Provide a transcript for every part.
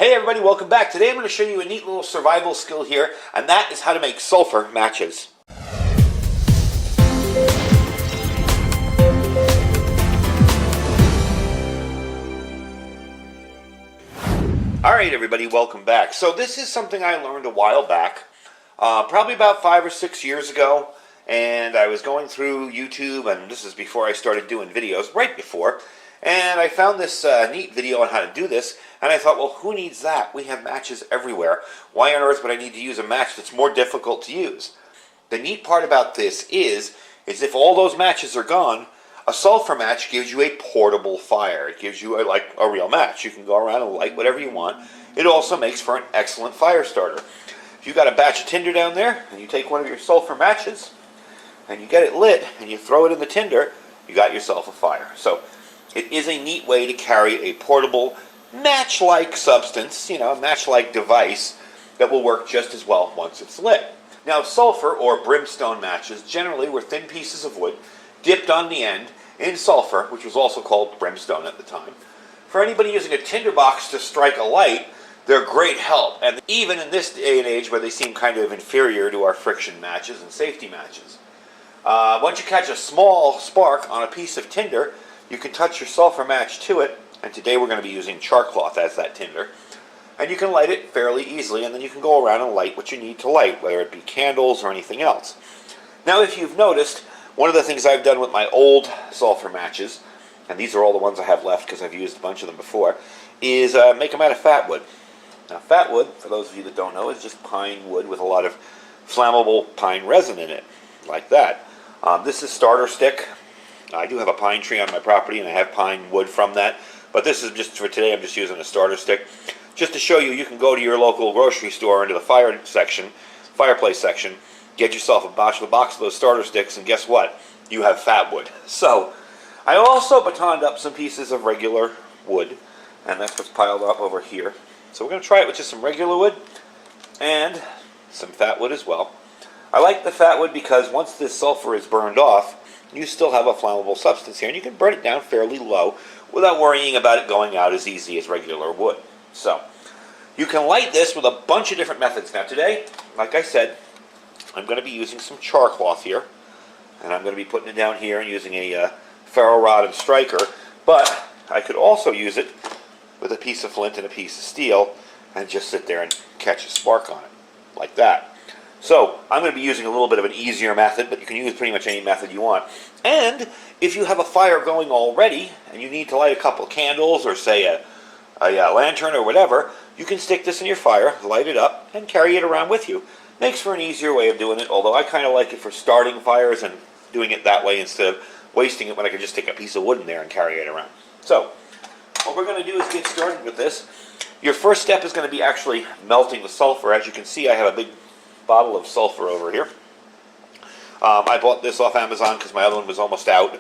Hey everybody, welcome back. Today I'm going to show you a neat little survival skill here, and that is how to make sulfur matches. Alright everybody, welcome back. So this is something I learned a while back, probably about 5 or 6 years ago, and I was going through YouTube, and this is before I started doing videos, right before, and I found this neat video on how to do this, and I thought, well, who needs that? We have matches everywhere. Why on earth would I need to use a match that's more difficult to use? The neat part about this is if all those matches are gone, a sulfur match gives you a portable fire. It gives you like a real match. You can go around and light whatever you want. It also makes for an excellent fire starter. If you've got a batch of tinder down there, and you take one of your sulfur matches, and you get it lit, and you throw it in the tinder, you got yourself a fire. So it is a neat way to carry a portable match-like substance, a match-like device that will work just as well once it's lit. Now, sulfur or brimstone matches generally were thin pieces of wood dipped on the end in sulfur, which was also called brimstone at the time. For anybody using a tinderbox to strike a light, they're great help, and even in this day and age where they seem kind of inferior to our friction matches and safety matches. Once you catch a small spark on a piece of tinder, you can touch your sulfur match to it, and today we're going to be using char cloth as that tinder. And you can light it fairly easily, and then you can go around and light what you need to light, whether it be candles or anything else. Now, if you've noticed, one of the things I've done with my old sulfur matches, and these are all the ones I have left because I've used a bunch of them before, is make them out of fat wood. Now, fat wood, for those of you that don't know, is just pine wood with a lot of flammable pine resin in it, like that. This is starter stick. I do have a pine tree on my property, and I have pine wood from that. But this is just for today. I'm just using a starter stick. Just to show you, you can go to your local grocery store into the fireplace section, get yourself a box of those starter sticks, and guess what? You have fat wood. So I also batoned up some pieces of regular wood, and that's what's piled up over here. So we're going to try it with just some regular wood and some fat wood as well. I like the fat wood because once this sulfur is burned off, you still have a flammable substance here, and you can burn it down fairly low without worrying about it going out as easy as regular wood. So you can light this with a bunch of different methods. Now today, like I said, I'm going to be using some char cloth here, and I'm going to be putting it down here and using a ferro rod and striker, but I could also use it with a piece of flint and a piece of steel and just sit there and catch a spark on it, like that. So I'm going to be using a little bit of an easier method, but you can use pretty much any method you want. And if you have a fire going already and you need to light a couple of candles or say a lantern or whatever, you can stick this in your fire, light it up, and carry it around with you. Makes for an easier way of doing it, although I kind of like it for starting fires and doing it that way instead of wasting it when I could just take a piece of wood in there and carry it around. So what we're going to do is get started with this. Your first step is going to be actually melting the sulfur. As you can see, I have a big bottle of sulfur over here. I bought this off Amazon because my other one was almost out,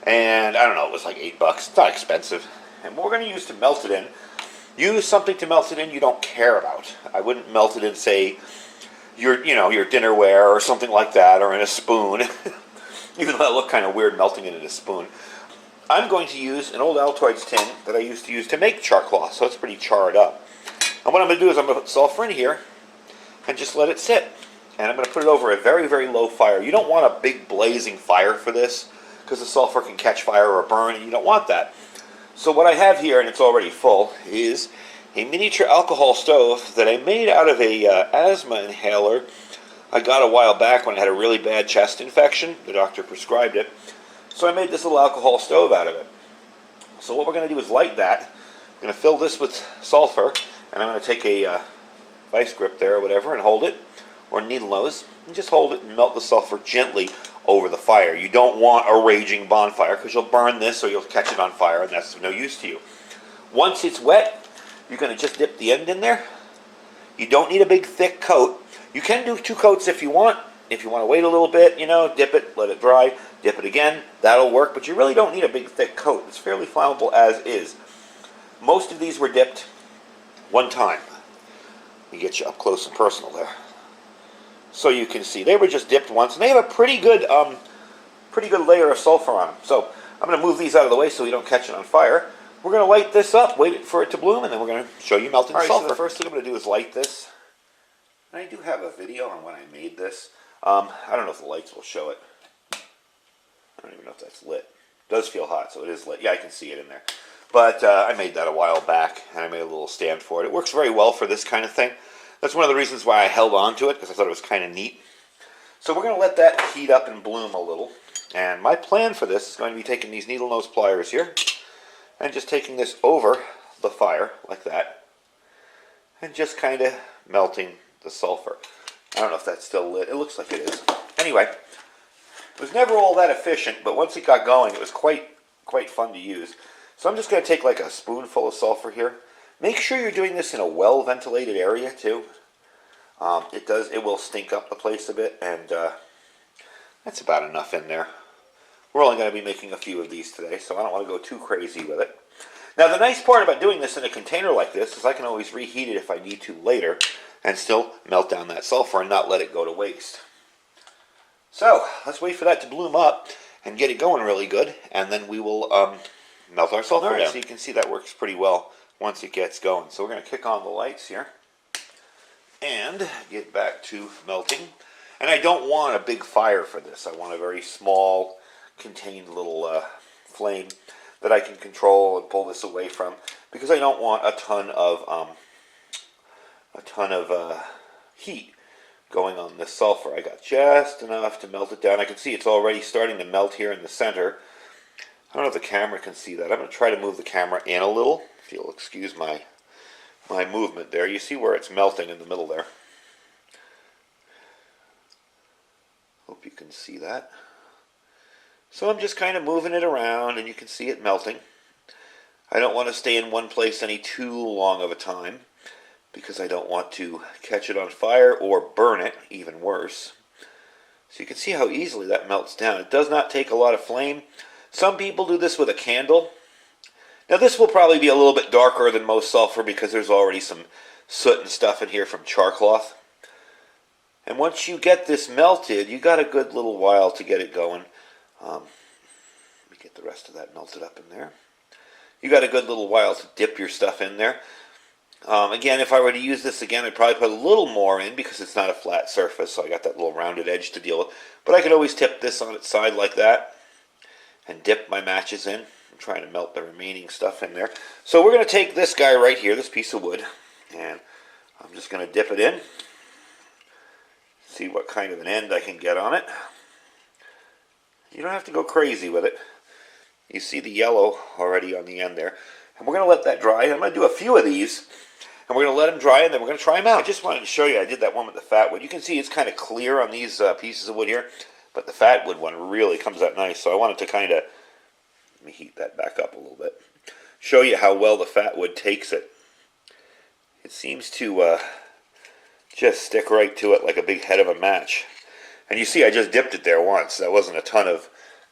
and I don't know, it was like $8. It's not expensive. And what we're going to use to melt it in, use something to melt it in you don't care about. I wouldn't melt it in, say, your dinnerware or something like that, or in a spoon, even though that looked kind of weird melting it in a spoon. I'm going to use an old Altoids tin that I used to use to make char cloth, so it's pretty charred up. And what I'm going to do is I'm going to put sulfur in here and just let it sit. And I'm going to put it over a very, very low fire. You don't want a big blazing fire for this because the sulfur can catch fire or burn, and you don't want that. So what I have here, and it's already full, is a miniature alcohol stove that I made out of a asthma inhaler I got a while back when I had a really bad chest infection. The doctor prescribed it. So I made this little alcohol stove out of it. So what we're going to do is light that. I'm going to fill this with sulfur, and I'm going to take a vice grip there or whatever and hold it, or needle nose, and just hold it and melt the sulfur gently over the fire. You don't want a raging bonfire because you'll burn this or you'll catch it on fire, and that's no use to you. Once it's wet, you're going to just dip the end in there. You don't need a big thick coat. You can do 2 coats if you want. If you want to wait a little bit, dip it, let it dry, dip it again. That'll work, but you really don't need a big thick coat. It's fairly flammable as is. Most of these were dipped one time. Let me get you up close and personal there. So you can see they were just dipped once, and they have a pretty good layer of sulfur on them. So I'm going to move these out of the way so we don't catch it on fire. we're going to light this up, wait for it to bloom, and then we're going to show you melting sulfur. So the first thing I'm going to do is light this. And I do have a video on when I made this. I don't know if the lights will show it. I don't even know if that's lit. It does feel hot, so it is lit. Yeah, I can see it in there. But I made that a while back, and I made a little stand for it. It works very well for this kind of thing. That's one of the reasons why I held on to it, because I thought it was kind of neat. So we're going to let that heat up and bloom a little. And my plan for this is going to be taking these needle nose pliers here, and just taking this over the fire, like that, and just kind of melting the sulfur. I don't know if that's still lit. It looks like it is. Anyway, it was never all that efficient, but once it got going, it was quite fun to use. So I'm just going to take like a spoonful of sulfur here. Make sure you're doing this in a well-ventilated area too. It will stink up the place a bit, and that's about enough in there. We're only going to be making a few of these today, so I don't want to go too crazy with it. Now the nice part about doing this in a container like this is I can always reheat it if I need to later, and still melt down that sulfur and not let it go to waste. So let's wait for that to bloom up and get it going really good, and then we will melt our sulfur down. So you can see that works pretty well once it gets going. So we're going to kick on the lights here and get back to melting. And I don't want a big fire for this. I want a very small, contained little flame that I can control and pull this away from, because I don't want a ton of heat going on this sulfur. I got just enough to melt it down. I can see it's already starting to melt here in the center. I don't know if the camera can see that. I'm going to try to move the camera in a little, if you'll excuse my movement there. You see where it's melting in the middle there. Hope you can see that. So I'm just kind of moving it around, and you can see it melting. I don't want to stay in one place any too long of a time, because I don't want to catch it on fire or burn it, even worse. So you can see how easily that melts down. It does not take a lot of flame. Some people do this with a candle. Now this will probably be a little bit darker than most sulfur because there's already some soot and stuff in here from char cloth. And once you get this melted, you got a good little while to get it going. Let me get the rest of that melted up in there. You got a good little while to dip your stuff in there. Again, if I were to use this again, I'd probably put a little more in because it's not a flat surface, so I got that little rounded edge to deal with. But I could always tip this on its side like that and dip my matches in. I'm trying to melt the remaining stuff in there. So we're going to take this guy right here, this piece of wood, and I'm just going to dip it in. See what kind of an end I can get on it. You don't have to go crazy with it. You see the yellow already on the end there. And we're going to let that dry. I'm going to do a few of these, and we're going to let them dry, and then we're going to try them out. I just wanted to show you, I did that one with the fat wood. You can see it's kind of clear on these pieces of wood here, but the fat wood one really comes out nice. So I wanted to kind of, let me heat that back up a little bit, show you how well the fat wood takes it. It seems to just stick right to it like a big head of a match. And you see I just dipped it there once. That wasn't a ton of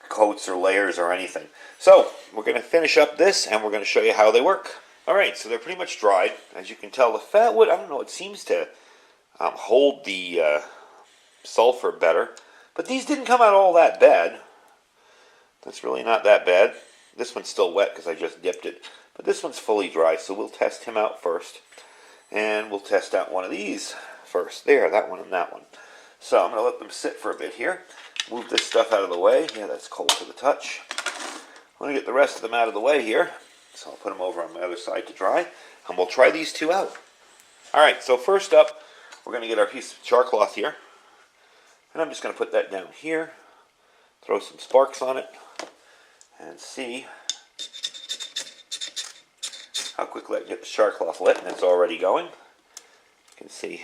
coats or layers or anything. So we're going to finish up this, and we're going to show you how they work. Alright, so they're pretty much dried. As you can tell, the fat wood, I don't know, it seems to hold the sulfur better. But these didn't come out all that bad. That's really not that bad. This one's still wet because I just dipped it. But this one's fully dry, so we'll test him out first. And we'll test out one of these first. There, that one and that one. So I'm going to let them sit for a bit here. Move this stuff out of the way. Yeah, that's cold to the touch. I'm going to get the rest of them out of the way here. So I'll put them over on my other side to dry. And we'll try these two out. Alright, so first up, we're going to get our piece of char cloth here. And I'm just going to put that down here. Throw some sparks on it. And see how quickly I can get the char cloth lit. And it's already going. You can see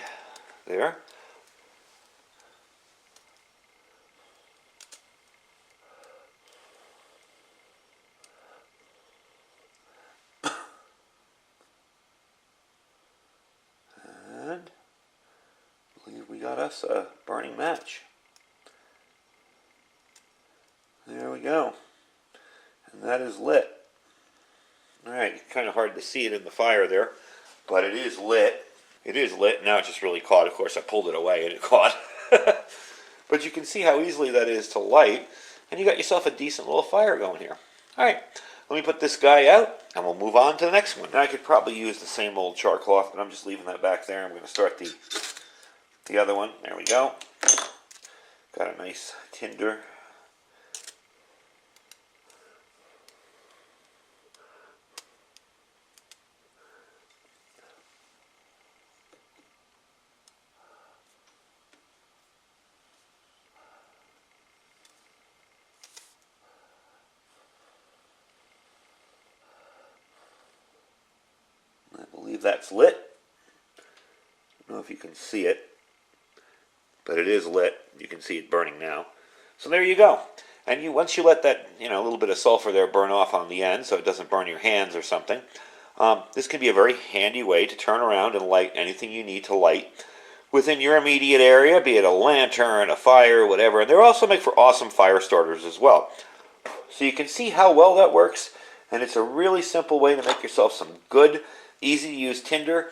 there. We got us a burning match. There we go. And that is lit. Alright, kind of hard to see it in the fire there, but it is lit. It is lit. Now it just really caught. Of course, I pulled it away and it caught. But you can see how easily that is to light, and you got yourself a decent little fire going here. Alright, let me put this guy out, and we'll move on to the next one. Now, I could probably use the same old char cloth, but I'm just leaving that back there. I'm going to start the other one. There we go. Got a nice tinder. I believe that's lit. I don't know if you can see it, but it is lit. You can see it burning now. So there you go. And once you let that, a little bit of sulfur there burn off on the end so it doesn't burn your hands or something, this can be a very handy way to turn around and light anything you need to light within your immediate area, be it a lantern, a fire, whatever. And they also make for awesome fire starters as well. So you can see how well that works, and it's a really simple way to make yourself some good, easy to use tinder,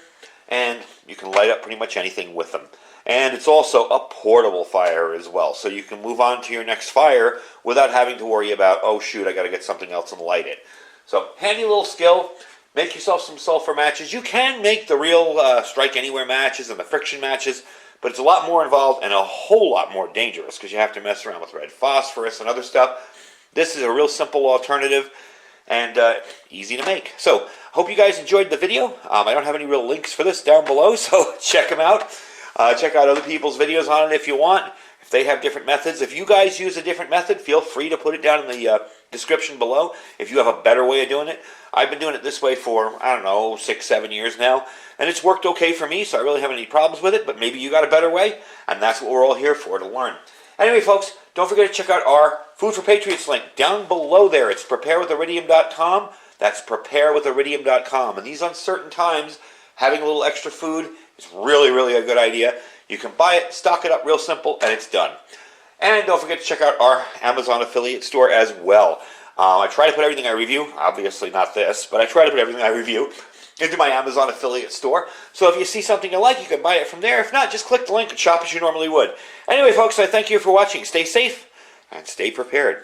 and you can light up pretty much anything with them. And it's also a portable fire as well, so you can move on to your next fire without having to worry about, oh shoot, I got to get something else and light it. So handy little skill. Make yourself some sulfur matches. You can make the real strike anywhere matches and the friction matches, but it's a lot more involved and a whole lot more dangerous because you have to mess around with red phosphorus and other stuff. This is a real simple alternative and easy to make. So hope you guys enjoyed the video. I don't have any real links for this down below, so check them out. Check out other people's videos on it if you want. If they have different methods. If you guys use a different method, feel free to put it down in the description below if you have a better way of doing it. I've been doing it this way for, 6, 7 years now, and it's worked okay for me, so I really haven't any problems with it, but maybe you got a better way, and that's what we're all here for, to learn. Anyway, folks, don't forget to check out our Food for Patriots link down below there. It's preparewithiridium.com. That's preparewithiridium.com. And these uncertain times, having a little extra food is really, really a good idea. You can buy it, stock it up real simple, and it's done. And don't forget to check out our Amazon affiliate store as well. I try to put everything I review, obviously not this, but I try to put everything I review into my Amazon affiliate store. So if you see something you like, you can buy it from there. If not, just click the link and shop as you normally would. Anyway, folks, I thank you for watching. Stay safe and stay prepared.